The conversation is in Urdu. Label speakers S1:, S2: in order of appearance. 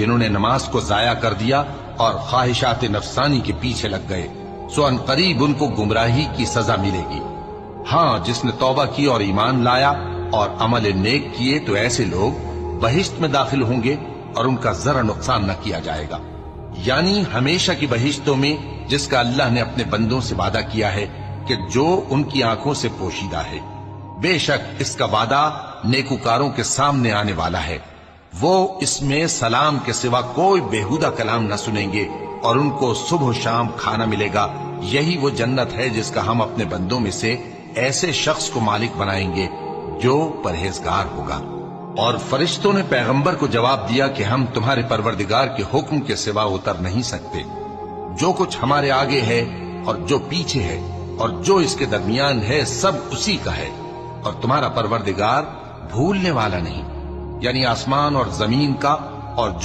S1: جنہوں نے نماز کو ضائع کر دیا اور خواہشات نفسانی کے پیچھے لگ گئے، سو ان قریب ان کو گمراہی کی سزا ملے گی۔ ہاں، جس نے توبہ کی اور ایمان لایا اور عمل نیک کیے تو ایسے لوگ بہشت میں داخل ہوں گے اور ان کا ذرا نقصان نہ کیا جائے گا، یعنی ہمیشہ کی بہشتوں میں، جس کا اللہ نے اپنے بندوں سے وعدہ کیا ہے کہ جو ان کی آنکھوں سے پوشیدہ ہے۔ بے شک اس کا وعدہ نیکوکاروں کے سامنے آنے والا ہے، وہ اس میں سلام کے سوا کوئی بےہودہ کلام نہ سنیں گے اور ان کو صبح و شام کھانا ملے گا۔ یہی وہ جنت ہے جس کا ہم اپنے بندوں میں سے ایسے شخص کو مالک بنائیں گے جو پرہیزگار ہوگا۔ اور فرشتوں نے پیغمبر کو جواب دیا کہ ہم تمہارے پروردگار کے حکم کے سوا اتر نہیں سکتے، جو کچھ ہمارے آگے ہے اور جو پیچھے ہے اور جو اس کے درمیان ہے سب اسی کا ہے، اور تمہارا پروردگار بھولنے والا نہیں، یعنی آسمان اور زمین کا اور جو